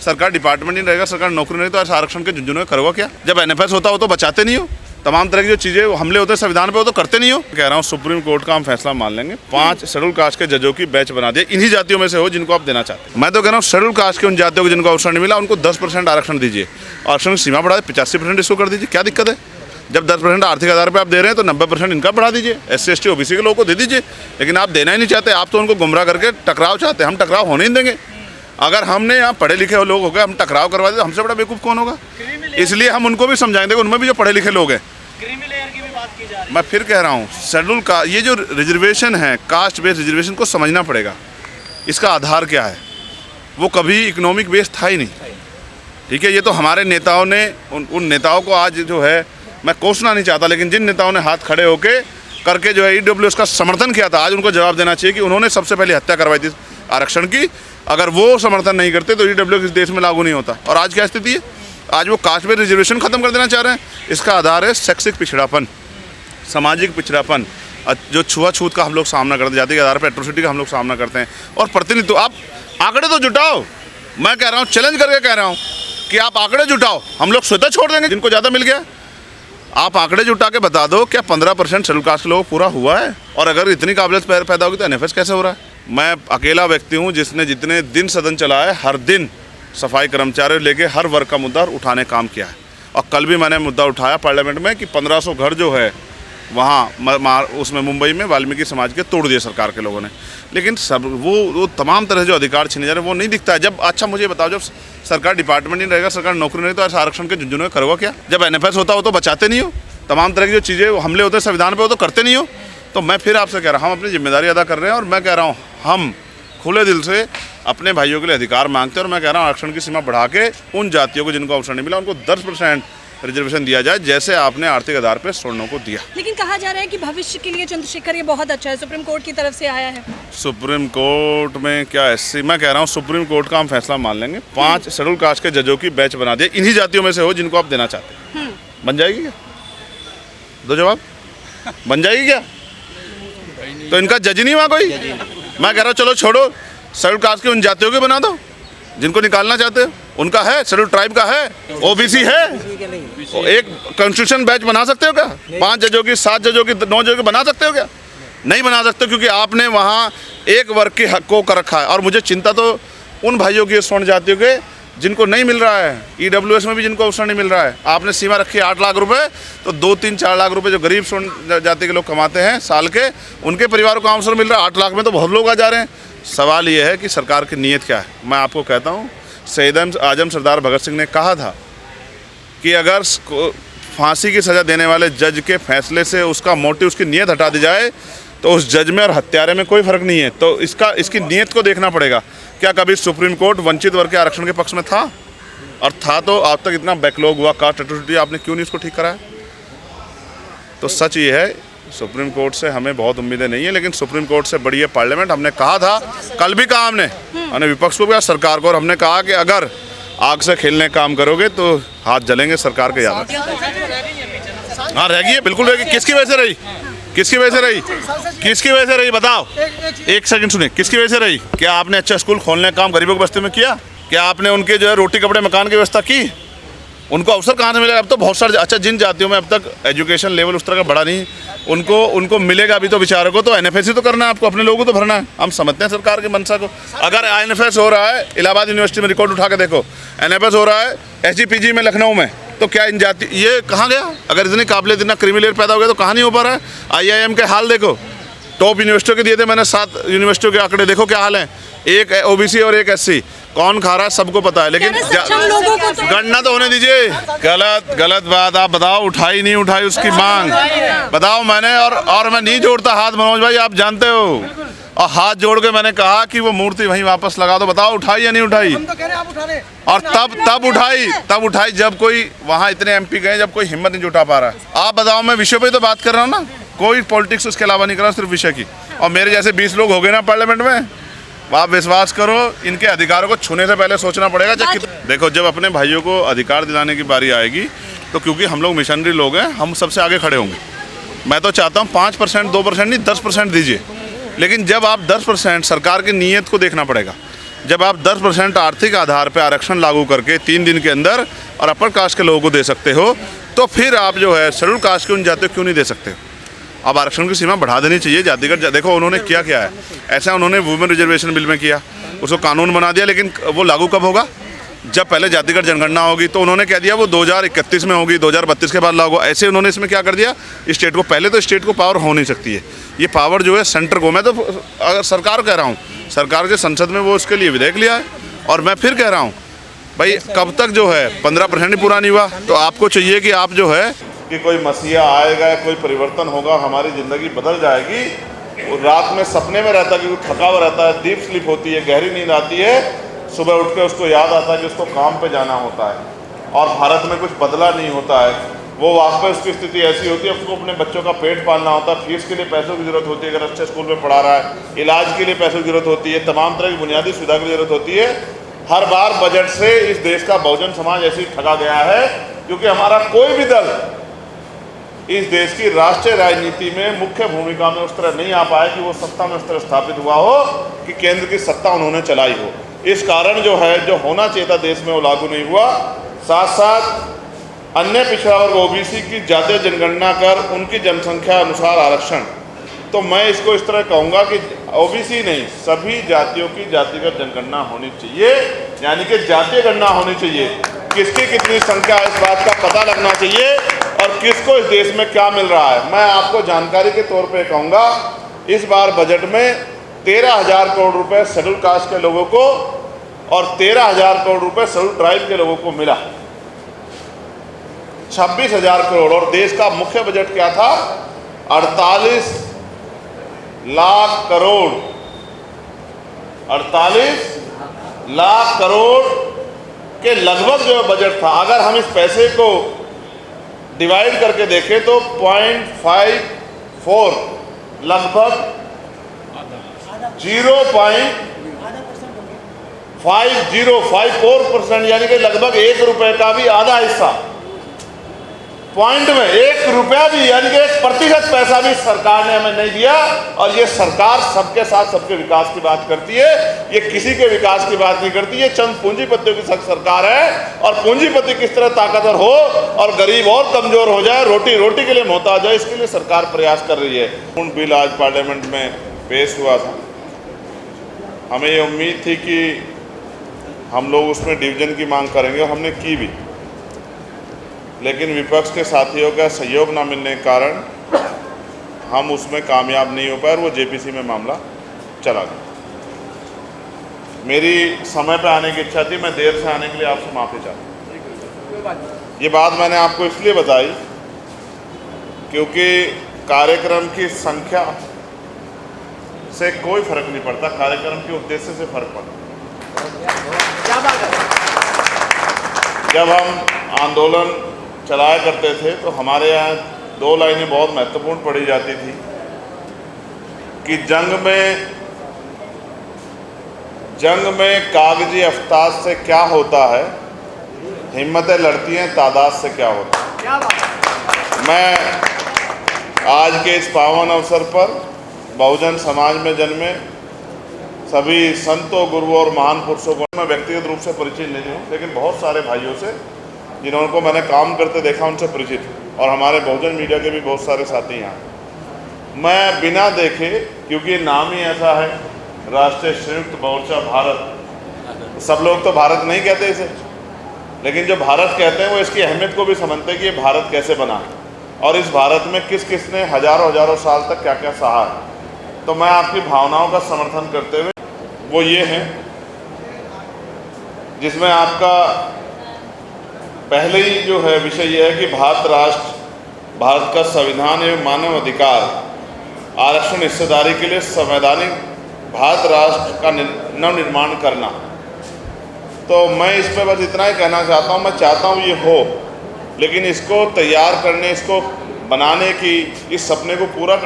सरकार डिपार्टमेंट नहीं रहेगा, सरकार नौकरी नहीं, तो ऐसा आरक्षण के झुंझुनों में करोगे क्या? जब एनएफएस होता हो तो बचाते नहीं हो, तमाम तरह की जो चीज़ें हमले होते हैं संविधान पे, वो तो करते नहीं हो। कह रहा हूँ सुप्रीम कोर्ट का हम फैसला मान लेंगे। 5 शेड्यूल कास्ट के जजों की बैच बना दिया, इन्हीं जातियों में से हो जिनको आप देना चाहते हैं। मैं तो कह रहा हूँ शेड्यूल कास्ट के उन जातियों को जिनको अवसर नहीं मिला, उनको 10% आरक्षण दीजिए, आरक्षण की सीमा बढ़ा 85% इसको कर दीजिए, क्या दिक्कत है? जब 10% आर्थिक आधार पर आप दे रहे हैं तो 90% इनका बढ़ा दीजिए, SC ST OBC के लोगों को दे दीजिए। लेकिन आप देना ही नहीं चाहते, आप तो उनको गुमराह करके टकराव चाहते हैं। हम टकराव होने नहीं देंगे। अगर हमने यहाँ पढ़े लिखे लोग हो गए, हम टकराव करवा दें, हमसे बड़ा बेवकूफ़ कौन होगा? इसलिए हम उनको भी समझाएंगे, उनमें भी जो पढ़े लिखे लोग हैं। मैं फिर कह रहा हूँ, शेड्यूल का ये जो रिजर्वेशन है, कास्ट बेस्ड रिजर्वेशन को समझना पड़ेगा। इसका आधार क्या है? वो कभी इकोनॉमिक बेस्ड था ही नहीं। ठीक है, ये तो हमारे नेताओं ने उन नेताओं को आज जो है, मैं कोसना नहीं चाहता, लेकिन जिन नेताओं ने हाथ खड़े होके करके जो है EWS का समर्थन किया था, आज उनको जवाब देना चाहिए कि उन्होंने सबसे पहले हत्या करवाई थी आरक्षण की। अगर वो समर्थन नहीं करते तो EWS इस देश में लागू नहीं होता। और आज क्या स्थिति है? आज वो कास्ट बेस्ड रिजर्वेशन खत्म कर देना चाह रहे हैं। इसका आधार है शैक्षिक पिछड़ापन, सामाजिक पिछड़ापन, जो छुआछूत का हम लोग सामना करते हैं, जाति के आधार पर एट्रोसिटी का हम लोग सामना करते हैं। और प्रतिनिधित्व, आप आंकड़े तो जुटाओ। मैं कह रहा हूँ, चैलेंज करके कह रहा हूँ कि आप आंकड़े जुटाओ, हम लोग स्वतः छोड़ देंगे जिनको ज़्यादा मिल गया। आप आंकड़े जुटा के बता दो, क्या 15% शेड्यूल कास्ट के लोग पूरा हुआ है? और अगर इतनी काबिलियत पैदा होगी तो NFS कैसे हो रहा है? मैं अकेला व्यक्ति हूँ जिसने जितने दिन सदन चला है, हर दिन सफाई कर्मचारी लेके हर वर्ग का मुद्दा उठाने काम किया है। और कल भी मैंने मुद्दा उठाया पार्लियामेंट में कि 1500 घर जो है वहाँ उसमें मुंबई में वाल्मीकि समाज के तोड़ दिए सरकार के लोगों ने। लेकिन सब वो तमाम तरह जो अधिकार छीने जा रहे हैं वो नहीं दिखता है। जब अच्छा मुझे बताओ, जब सरकार डिपार्टमेंट नहीं रहेगा, सरकार नौकरी नहीं, तो ऐसा आरक्षण के झुंझुनों में करोगे क्या? जब NFS होता हो तो बचाते नहीं हो, तमाम तरह की जो चीज़ें हमले होते हैं संविधान पर, वो तो करते नहीं हो। तो मैं फिर आपसे कह रहा हूँ, हम अपनी जिम्मेदारी अदा कर रहे हैं। और मैं कह रहा हूँ, हम खुले दिल से अपने भाइयों के लिए अधिकार मांगते हैं। और मैं कह रहा हूँ, आरक्षण की सीमा बढ़ा के उन जातियों को जिनको अवसर नहीं मिला, उनको 10% रिजर्वेशन दिया जाए, जैसे आपने आर्थिक आधार पर स्वर्णों को दिया। लेकिन कहा जा रहा है कि भविष्य के लिए चंद्रशेखर ये बहुत अच्छा है, सुप्रीम कोर्ट की तरफ से आया है। सुप्रीम कोर्ट में क्या SC, मैं कह रहा हूँ सुप्रीम कोर्ट का हम फैसला मान लेंगे। 5 शेड्यूल कास्ट के जजों की बैच बना दिया, इन्हीं जातियों में से हो जिनको आप देना चाहते हैं। बन जाएगी क्या? दो जवाब, बन जाएगी क्या? तो इनका जज नहीं हुआ कोई? मैं कह रहा हूँ चलो छोड़ो, शेड्यूल कास्ट की उन जातियों के बना दो जिनको निकालना चाहते हो। उनका है, शेड्यूल ट्राइब का है, OBC है। एक कॉन्स्टिट्यूशन बैच बना सकते हो क्या? 5 जजों की, 7 जजों की, 9 जजों की बना सकते हो क्या? नहीं बना सकते, क्योंकि आपने वहाँ एक वर्ग के हक को कर रखा है। और मुझे चिंता तो उन भाइयों की, स्वर्ण जातियों के, जिनको नहीं मिल रहा है। EWS में भी जिनको अवसर नहीं मिल रहा है। आपने सीमा रखी है 8 लाख रुपए, तो 2-3-4 लाख रुपए जो गरीब स्वर्ण जाति के लोग कमाते हैं साल के, उनके परिवारों को अवसर मिल रहा है। 8 लाख में तो बहुत लोग आ जा रहे हैं। सवाल ये है कि सरकार की नीयत क्या है। मैं आपको कहता हूँ, शहीद आजम सरदार भगत सिंह ने कहा था कि अगर फांसी की सज़ा देने वाले जज के फैसले से उसका मोटिव, उसकी नीयत हटा दी जाए, तो उस जज में और हत्यारे में कोई फ़र्क नहीं है। तो इसकी नीयत को देखना पड़ेगा। क्या कभी सुप्रीम कोर्ट वंचित वर्ग के आरक्षण के पक्ष में था? और था तो अब तक इतना बैकलॉग हुआ, कास्ट एट्रोसिटी, आपने क्यों नहीं इसको ठीक कराया? तो सच ये है, सुप्रीम कोर्ट से हमें बहुत उम्मीदें नहीं है, लेकिन सुप्रीम कोर्ट से बड़ी है पार्लियामेंट। हमने कहा था, कल भी कहा हमने विपक्ष को भी, सरकार को, और हमने कहा कि अगर आग से खेलने काम करोगे तो हाथ जलेंगे सरकार के ज़्यादा। हाँ, रह गई है, बिल्कुल रह गई। किसकी वजह से रही? किसकी वजह से रही? किसकी वजह से रही बताओ? एक सेकंड सुनिए, किसकी वजह से रही? क्या आपने अच्छा स्कूल खोलने का काम गरीबों की बस्ती में किया? क्या आपने उनके जो है रोटी कपड़े मकान की व्यवस्था की? उनको अवसर कहाँ से मिलेगा? अब तो बहुत सारे, अच्छा जिन जातियों में अब तक एजुकेशन लेवल उस तरह का बढ़ा नहीं, उनको मिलेगा अभी तो बेचारों को। तो NFS ही तो करना है आपको, अपने लोगों को तो भरना है। हम समझते हैं सरकार की मंशा को। अगर NFS हो रहा है, इलाहाबाद यूनिवर्सिटी में रिकॉर्ड उठा के देखो, NFS हो रहा है SGPG में लखनऊ में, तो क्या इन जाति, ये कहाँ गया? अगर इतनी काबिलियत, इतना क्रीमी पैदा हो गया तो कहाँ नहीं हो पा रहा है? IIM के हाल देखो, टॉप यूनिवर्सिटियों के दिए थे मैंने, 7 यूनिवर्सिटियों के आंकड़े देखो क्या हाल है। एक OBC और एक SC, कौन खा रहा है सबको पता है। लेकिन गणना तो होने दीजिए। गलत बात। आप बताओ, उठाई नहीं उठाई उसकी मांग बताओ। मैंने और मैं नहीं जोड़ता हाथ, मनोज भाई आप जानते हो, और हाथ जोड़ के मैंने कहा कि वो मूर्ति वहीं वापस लगा दो। बताओ उठाई या नहीं उठाई? और तब उठाई जब कोई वहाँ इतने MP गए, जब कोई हिम्मत नहीं जुटा पा रहा है। आप बताओ, मैं विषय पे तो बात कर रहा हूँ ना, कोई पॉलिटिक्स उसके अलावा नहीं कर रहा, सिर्फ विषय की। और मेरे जैसे 20 लोग हो गए ना पार्लियामेंट में, आप विश्वास करो, इनके अधिकारों को छूने से पहले सोचना पड़ेगा। देखो, जब अपने भाइयों को अधिकार दिलाने की बारी आएगी, तो क्योंकि हम लोग मिशनरी लोग हैं, हम सबसे आगे खड़े होंगे। मैं तो चाहता हूँ 5%, 2% नहीं, 10% दीजिए। लेकिन जब आप 10%, सरकार की नीयत को देखना पड़ेगा। जब आप 10% आर्थिक आधार पर आरक्षण लागू करके 3 दिन के अंदर और अपर कास्ट के लोगों को दे सकते हो, तो फिर आप जो है शेड्यूल कास्ट के उन जातियों को क्यों नहीं दे सकते? अब आरक्षण की सीमा बढ़ा देनी चाहिए। जातिगत देखो उन्होंने क्या किया है, ऐसा उन्होंने वुमेन रिजर्वेशन बिल में किया, उसको कानून बना दिया, लेकिन वो लागू कब होगा? जब पहले जातिगत जनगणना होगी। तो उन्होंने कह दिया वो 2031 में होगी, 2032 के बाद लागू। ऐसे उन्होंने इसमें क्या कर दिया, स्टेट को, पहले तो स्टेट को पावर हो नहीं सकती है, ये पावर जो है सेंटर को। मैं तो अगर सरकार कह रहा हूँ, सरकार के संसद में वो उसके लिए विधेयक लिया है। और मैं फिर कह रहा हूँ भाई, कब तक जो है 15% ही पूरा नहीं हुआ, तो आपको चाहिए कि आप जो है कि कोई मसीहा आएगा, कोई परिवर्तन होगा, हमारी ज़िंदगी बदल जाएगी। रात में सपने में रहता है कि थका हुआ रहता है, डीप स्लीप होती है, गहरी नींद आती है, सुबह उठ के उसको याद आता है कि उसको काम पे जाना होता है और भारत में कुछ बदला नहीं होता है। वो वाकई उसकी स्थिति ऐसी होती है, उसको अपने बच्चों का पेट पालना होता है, फीस के लिए पैसों की ज़रूरत होती है, अगर अच्छे स्कूल में पढ़ा रहा है, इलाज के लिए पैसों की ज़रूरत होती है, तमाम तरह की बुनियादी सुविधा की ज़रूरत होती है। हर बार बजट से इस देश का बहुजन समाज ऐसे ही ठगा गया है, क्योंकि हमारा कोई भी दल इस देश की राष्ट्रीय राजनीति में मुख्य भूमिका में उस तरह नहीं आ पाया कि वो सत्ता में उस तरह स्थापित हुआ हो कि केंद्र की सत्ता उन्होंने चलाई हो। इस कारण जो है, जो होना चाहिए था देश में, वो लागू नहीं हुआ। साथ साथ अन्य पिछड़ा वर्ग ओबीसी की जातीय जनगणना कर उनकी जनसंख्या अनुसार आरक्षण, तो मैं इसको इस तरह कहूँगा कि ओबीसी नहीं, सभी जातियों की जातिगत जनगणना होनी चाहिए, यानी कि जातीय गणना होनी चाहिए। किसकी कितनी संख्या है इस बात का पता लगना चाहिए और किसको इस देश में क्या मिल रहा है। मैं आपको जानकारी के तौर पे कहूँगा, इस बार बजट में 13,000 करोड़ रुपए शेड्यूल कास्ट के लोगों को और 13,000 करोड़ रुपए शेड्यूल ट्राइब के लोगों को मिला, 26,000 करोड़। और देश का मुख्य बजट क्या था? 48 लाख करोड़, 48 लाख करोड़ के लगभग जो बजट था। अगर हम इस पैसे को डिवाइड करके देखें तो 0.54 लगभग 0.5054%, यानी कि लगभग 1 रुपए का भी आधा हिस्सा, पॉइंट में 1 रुपया भी, यानी कि 1% पैसा भी सरकार ने हमें नहीं दिया। और ये सरकार सबके साथ सबके विकास की बात करती है, ये किसी के विकास की बात नहीं करती। ये चंद पूंजीपतियों की सरकार है, और पूंजीपति किस तरह ताकतवर हो और गरीब और कमजोर हो जाए, रोटी रोटी के लिए मोहताज है, इसके लिए सरकार प्रयास कर रही है। पूर्ण बिल आज पार्लियामेंट में पेश हुआ था। हमें ये उम्मीद थी कि हम लोग उसमें डिवीजन की मांग करेंगे, और हमने की भी, लेकिन विपक्ष के साथियों का सहयोग न मिलने के कारण हम उसमें कामयाब नहीं हो पाए और वो जेपीसी में मामला चला गया। मेरी समय पर आने की इच्छा थी, मैं देर से आने के लिए आपसे माफ़ी चाहता हूँ। ये बात मैंने आपको इसलिए बताई क्योंकि कार्यक्रम की संख्या से कोई फर्क नहीं पड़ता, कार्यक्रम के उद्देश्य से फर्क पड़ता। जब हम आंदोलन चलाया करते थे तो हमारे यहाँ 2 लाइनें बहुत महत्वपूर्ण पढ़ी जाती थी कि जंग में कागजी अफ्ताश से क्या होता है, हिम्मतें लड़ती हैं तादाद से क्या होता है। मैं आज के इस पावन अवसर पर बहुजन समाज में जन्मे सभी संतों, गुरुओं और महान पुरुषों को मैं व्यक्तिगत रूप से परिचित नहीं हूँ, लेकिन बहुत सारे भाइयों से जिनको मैंने काम करते देखा उनसे परिचित हूँ, और हमारे बहुजन मीडिया के भी बहुत सारे साथी हैं। मैं बिना देखे, क्योंकि नाम ही ऐसा है राष्ट्रीय संयुक्त मोर्चा भारत, सब लोग तो भारत नहीं कहते इसे, लेकिन जो भारत कहते हैं वो इसकी अहमियत को भी समझते हैं कि ये भारत कैसे बना और इस भारत में किस किस ने हजारों साल तक क्या क्या सहा है। तो मैं आपकी भावनाओं का समर्थन करते हुए वो ये हैं जिसमें आपका पहले ही जो है विषय यह है कि भारत का संविधान एवं मानव अधिकार आरक्षण हिस्सेदारी के लिए संवैधानिक भारत राष्ट्र का नवनिर्माण करना। तो मैं इस पर बस इतना ही कहना चाहता हूँ, मैं चाहता हूँ ये हो, लेकिन इसको तैयार करने, इसको बनाने की, इस सपने को पूरा